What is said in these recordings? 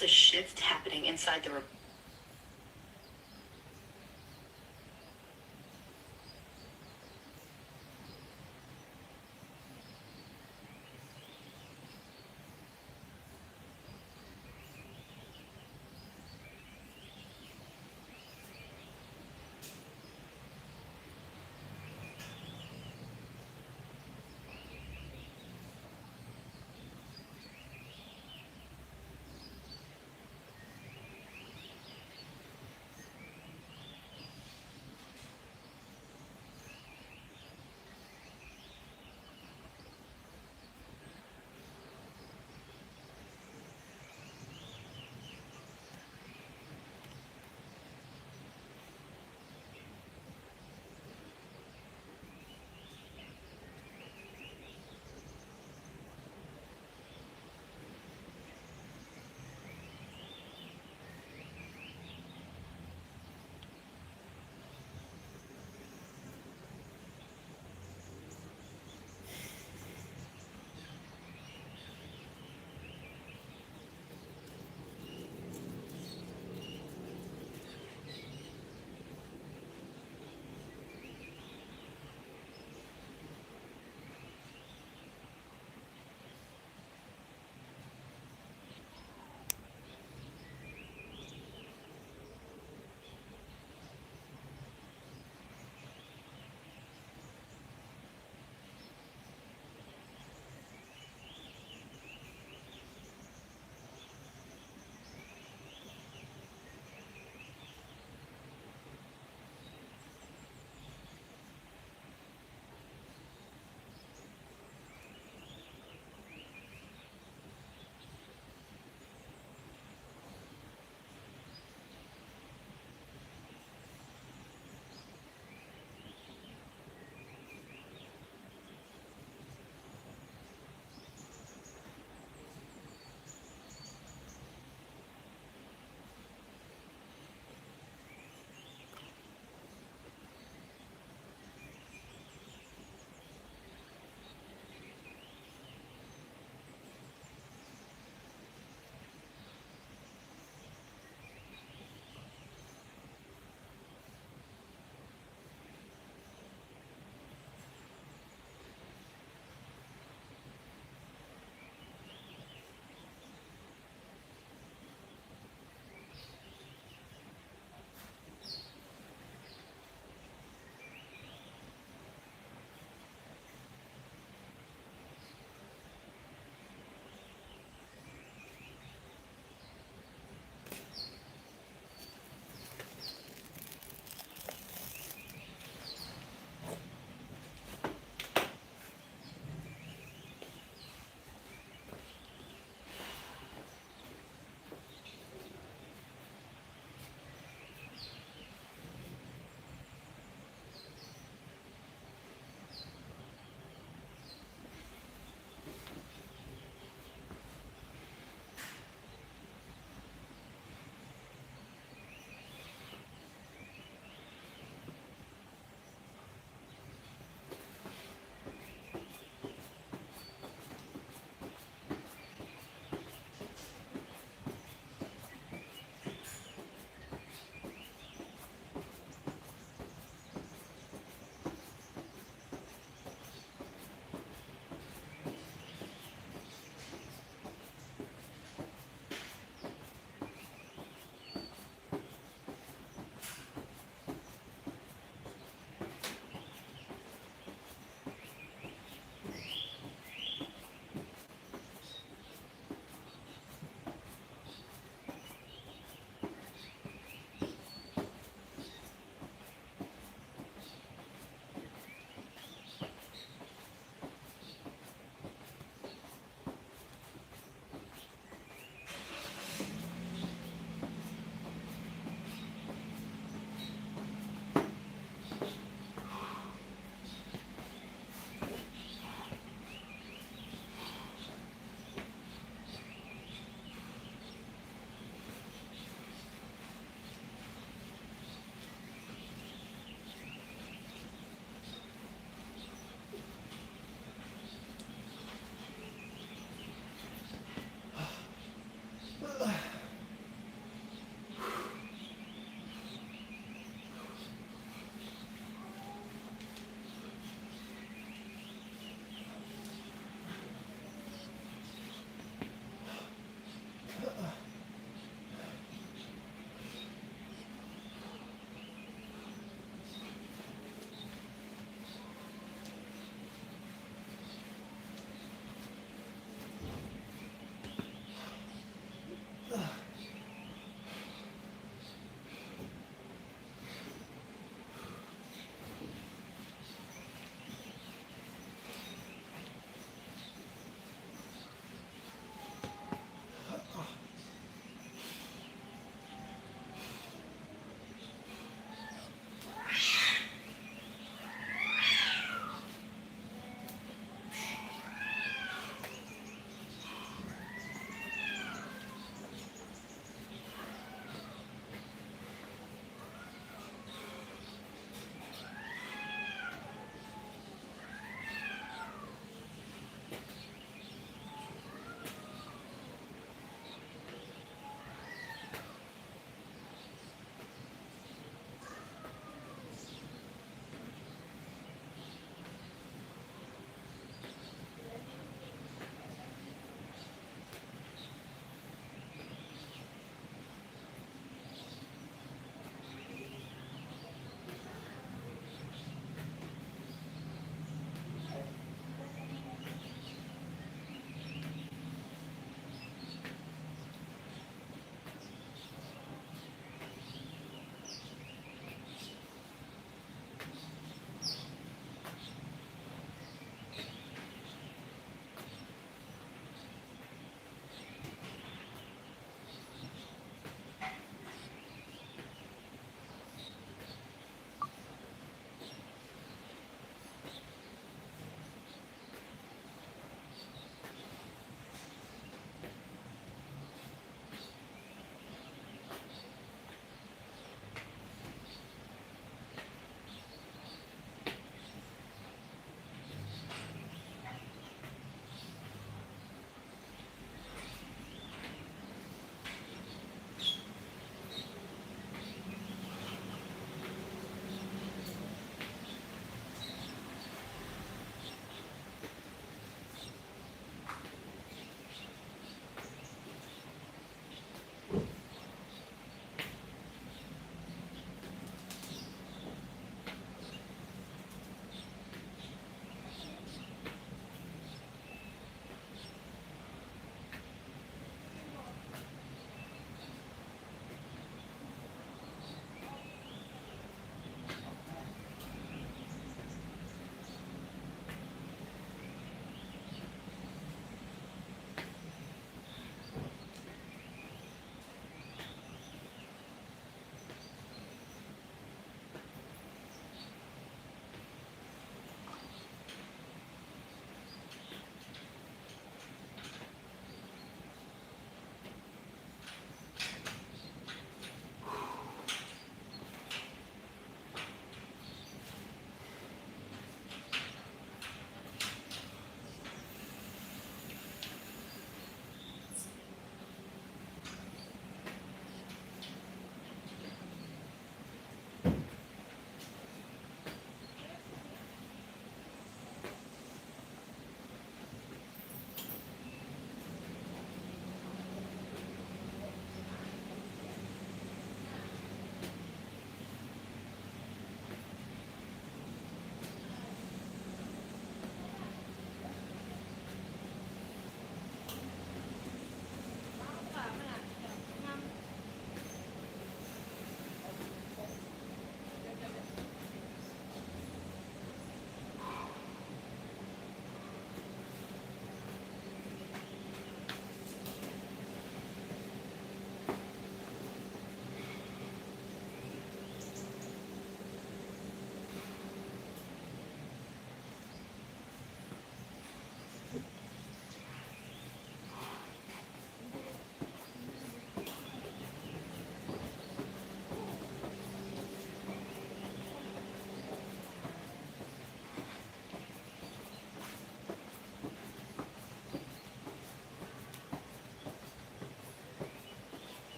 notice a shift happening inside the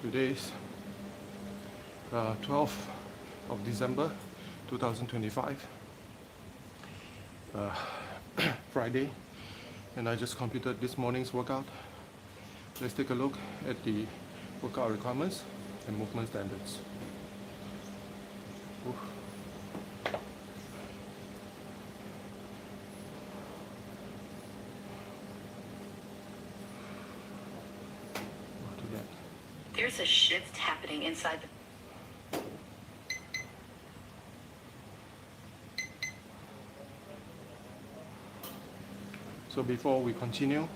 Today is 12th of December 2025, Friday, and I just completed this morning's workout. Let's take a look at the workout requirements and movement standards. Oof. There's a shift happening inside the... So before we continue,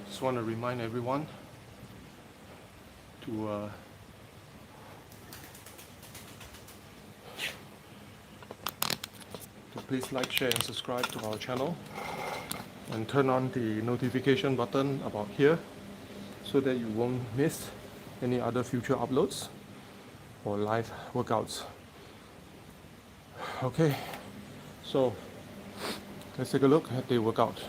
just want to remind everyone to please like, share and subscribe to our channel and turn on the notification button about here so that you won't miss any other future uploads or live workouts. Okay, so let's take a look at the workout.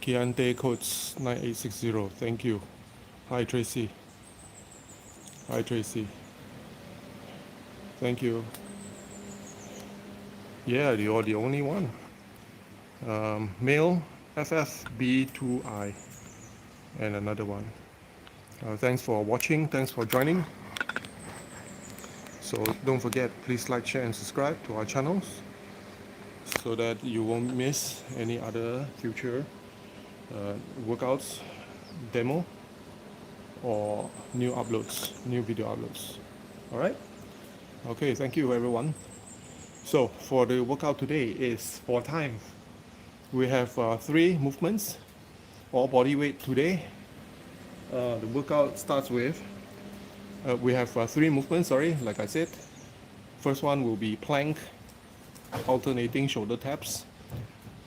Kiante codes 9860, thank you. Hi Tracy. Hi Tracy. Thank you. Yeah, you're the only one. Male FFB2I and another one. Thanks for watching, thanks for joining. So don't forget, please like, share and subscribe to our channels so that you won't miss any other future workouts, demo or new uploads, new video uploads. Alright? Okay, thank you everyone. So for the workout today is for time. We have 3 movements, all body weight today. The workout starts with, we have 3 movements, like I said. First one will be plank, alternating shoulder taps,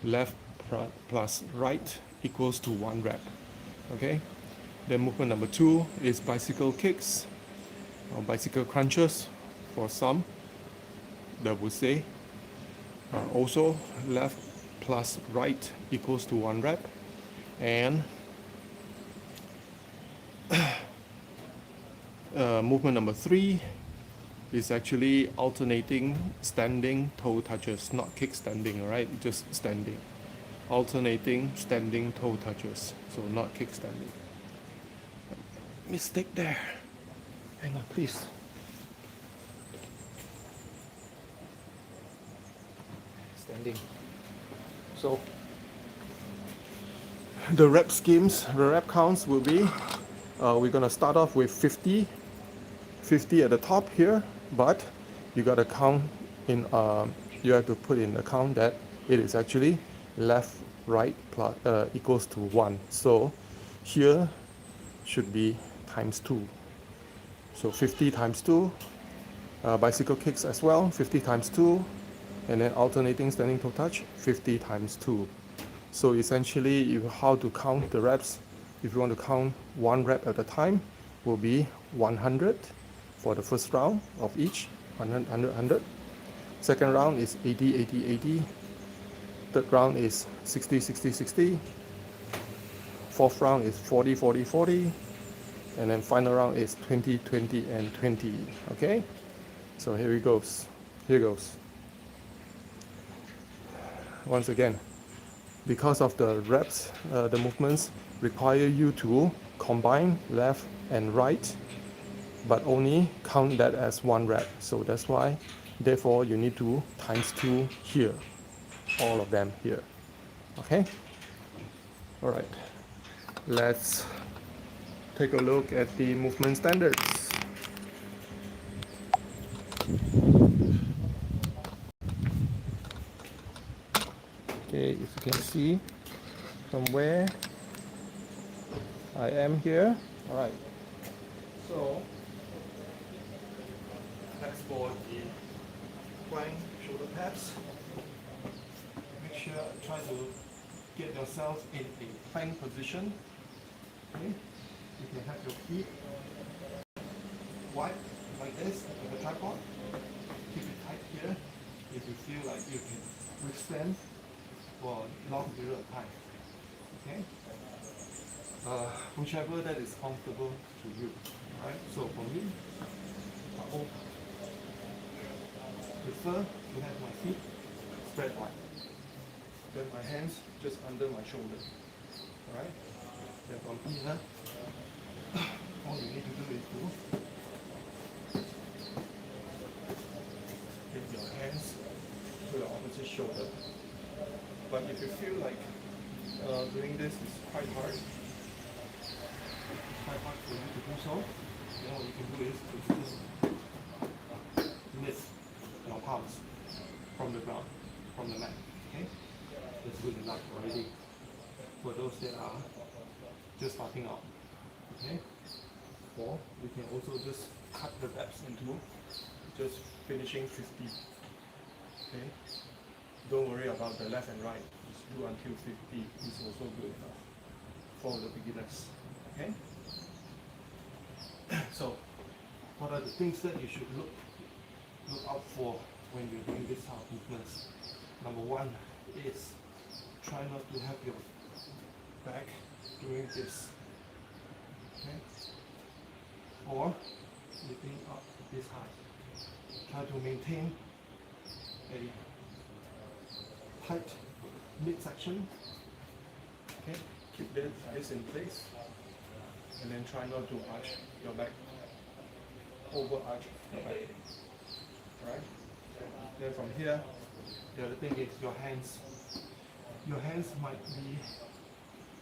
left plus right equals to 1 rep. Okay. Then movement number 2 is bicycle kicks or bicycle crunches for some that would say. Also left plus right equals to 1 rep. And movement number 3 is actually alternating standing toe touches, not kick standing, alright? Just standing. Alternating standing toe touches, so not kick standing. Mistake there. Hang on, please. Standing. So the rep schemes, the rep counts will be, we're gonna start off with 50 at the top here, but you gotta count in, you have to put in the count that it is actually left, right plus equals to 1. So here should be times 2. So 50 times 2, bicycle kicks as well, 50 times 2, and then alternating standing toe touch, 50 times 2. So essentially, how to count the reps, if you want to count 1 rep at a time, will be 100 for the first round of each, 100, 100, 100. Second round is 80, 80, 80. Third round is 60, 60, 60. Fourth round is 40, 40, 40. And then final round is 20, 20, and 20. Okay? So here it goes. Here goes. Once again, because of the reps, the movements require you to combine left and right, but only count that as 1 rep. So that's why, therefore, you need to times 2 here. All of them here. Okay? All right. Let's take a look at the movement standards. Okay, if you can see from where I am here. All right. So that's for the plank shoulder taps. Make sure try to get yourself in a plank position. Okay. You can have your feet wide like this on the tripod. here if you feel like you can withstand for a long period of time. Okay? Whichever that is comfortable to you. Right? So for me, I prefer to have my feet spread wide. Then my hands just under my shoulder. Alright? Then from here, all you need to do is to get your hands to the opposite shoulder. But if you feel like doing this is quite hard for you to do so, then what you can do is to just lift your palms from the ground, from the mat. Okay? That's good enough already for those that are just starting out. Okay? Or we can also just cut the reps into just finishing 50. Okay? Don't worry about the left and right. Just do until 50 is also good enough for the beginners. Okay? So, what are the things that you should look out for when you're doing this type of movements? Number one is try not to have your back doing this. Okay? Or lifting up this high. Try to maintain a tight midsection. Okay? Keep this in place. And then try not to arch your back. Over arch your back. Alright? Then from here, the other thing is your hands. Your hands might be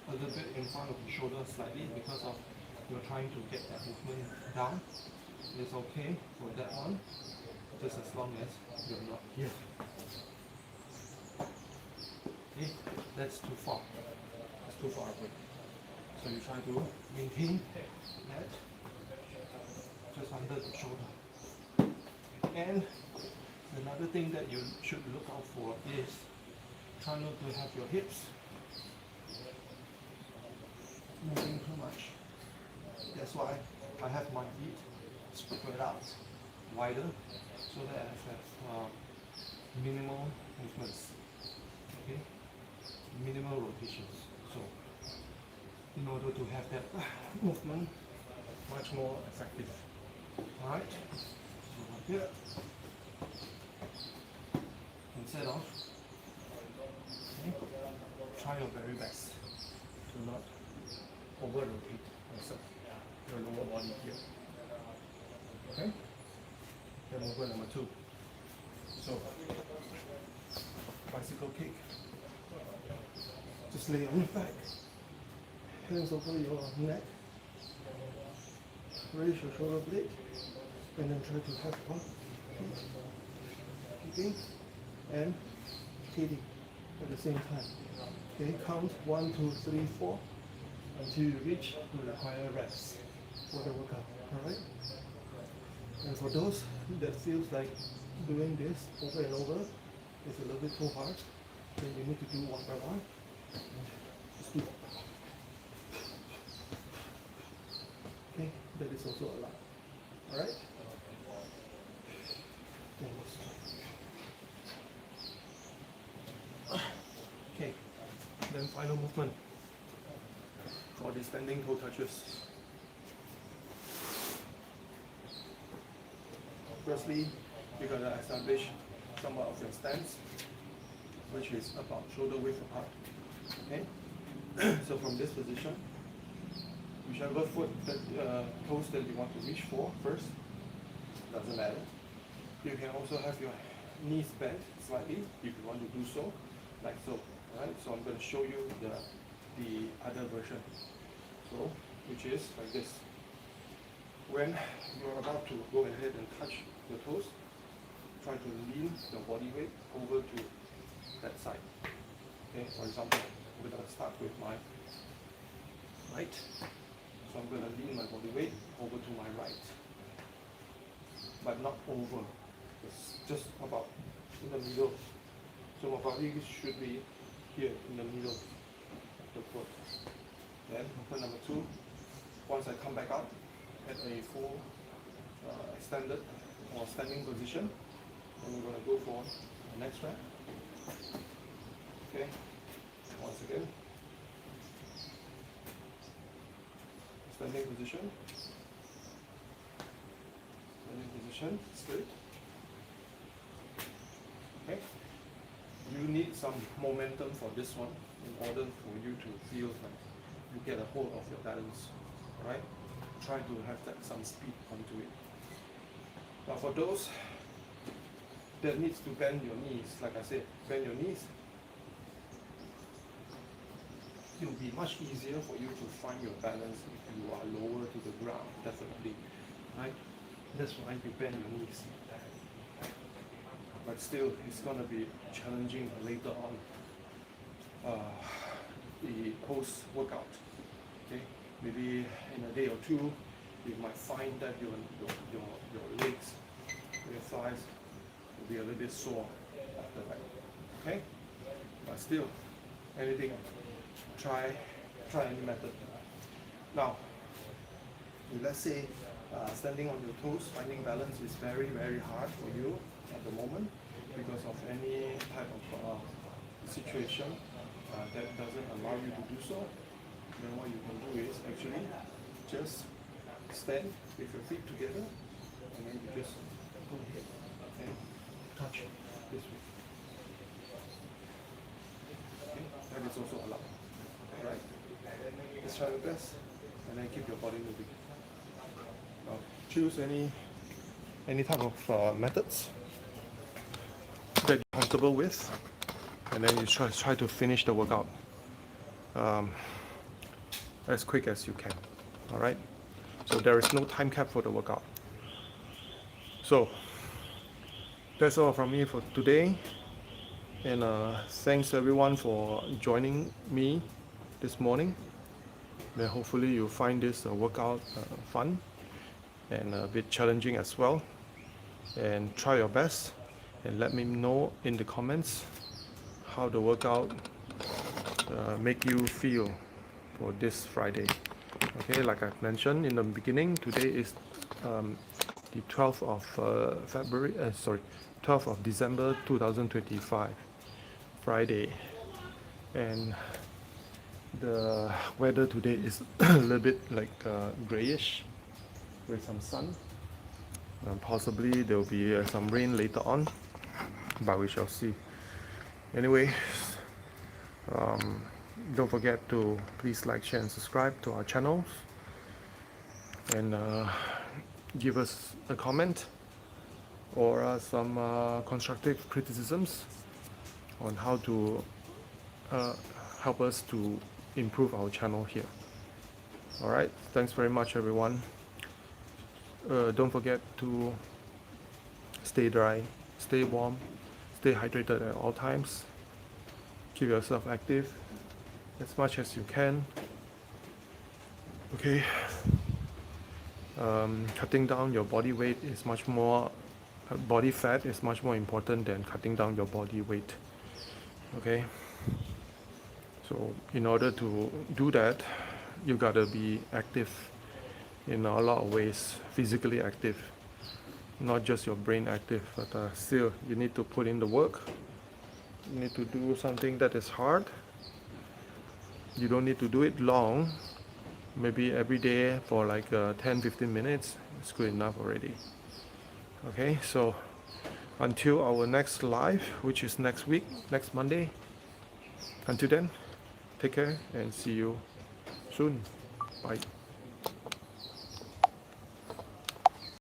a little bit in front of the shoulder slightly because of you're trying to get that movement down. It's okay for that one, just as long as you're not here. Okay, that's too far. That's too far away. So you try to maintain that just under the shoulder. And another thing that you should look out for is try not to have your hips moving too much. That's why I have my feet spread out wider so that I have minimal movements. Okay? Minimal rotations. So in order to have that movement much more effective. Alright? So here, instead of try your very best to not over rotate yourself, your lower body here. Okay? Then movement number 2. So bicycle kick. Just lay on your back. Hands over your neck. Raise your shoulder blade. And then try to have one kicking and hitting at the same time. Okay, count 1, 2, 3, 4 until you reach the required reps for the workout. Alright? And for those that feels like doing this over and over is a little bit too hard, then you need to do one by one. Just do. Okay, that is also allowed. Alright? Okay, then final movement for the standing toe touches. Firstly, you're going to establish somewhat of your stance, which is about shoulder width apart. Okay? So from this position, whichever foot that toes that you want to reach for first, doesn't matter. You can also have your knees bent slightly if you want to do so, like so. Alright, so I'm going to show you the other version. So, which is like this. When you're about to go ahead and touch your toes, try to lean your body weight over to that side. Okay, for example, we're going to start with my right. So I'm going to lean my body weight over to my right, but not over. It's just about in the middle. So my body should be here in the middle of the foot. Then movement number 2, once I come back up at a full extended or standing position, And we're going to go for the next rep. Okay, once again, standing position, straight. Okay, you need some momentum for this one in order for you to feel like you get a hold of your balance. Alright, try to have some speed onto it. Now for those that needs to bend your knees, like I said, bend your knees. It will be much easier for you to find your balance if you are lower to the ground, definitely. Right? That's why you bend your knees. But still, it's going to be challenging later on the post-workout. Okay? Maybe in a day or two, you might find that your legs, your thighs will be a little bit sore after that. Okay? But still, anything, try any method. Now, let's say standing on your toes, finding balance is very, very hard for you at the moment because of any type of situation that doesn't allow you to do so. Then what you can do is actually just stand with your feet together and then you just go ahead and touch this way. Okay? That is also allowed. Alright? Let's try your best and then keep your body moving. Now choose any type of methods that you're comfortable with, and then you try to finish the workout as quick as you can. Alright? So there is no time cap for the workout. So that's all from me for today, and thanks everyone for joining me this morning. Then hopefully you find this workout fun and a bit challenging as well, and try your best and let me know in the comments how the workout make you feel for this Friday. Okay, like I mentioned in the beginning, today is the 12th of February, 12th of December 2025, Friday, and the weather today is a little bit like grayish with some sun. Possibly there will be some rain later on, but we shall see. Anyway, don't forget to please like, share and subscribe to our channels, and give us a comment or some constructive criticisms on how to help us to improve our channel here. Alright, thanks very much everyone. Don't forget to stay dry, stay warm, stay hydrated at all times. Keep yourself active as much as you can. Okay. Cutting down your body weight is much more, body fat is much more important than cutting down your body weight. Okay. So in order to do that, you gotta be active in a lot of ways, physically active, not just your brain active, but still you need to put in the work. You need to do something that is hard. You don't need to do it long, maybe every day for like 10-15 minutes, it's good enough already. Okay, so until our next live, which is next week, next Monday, until then, take care and see you soon. Bye.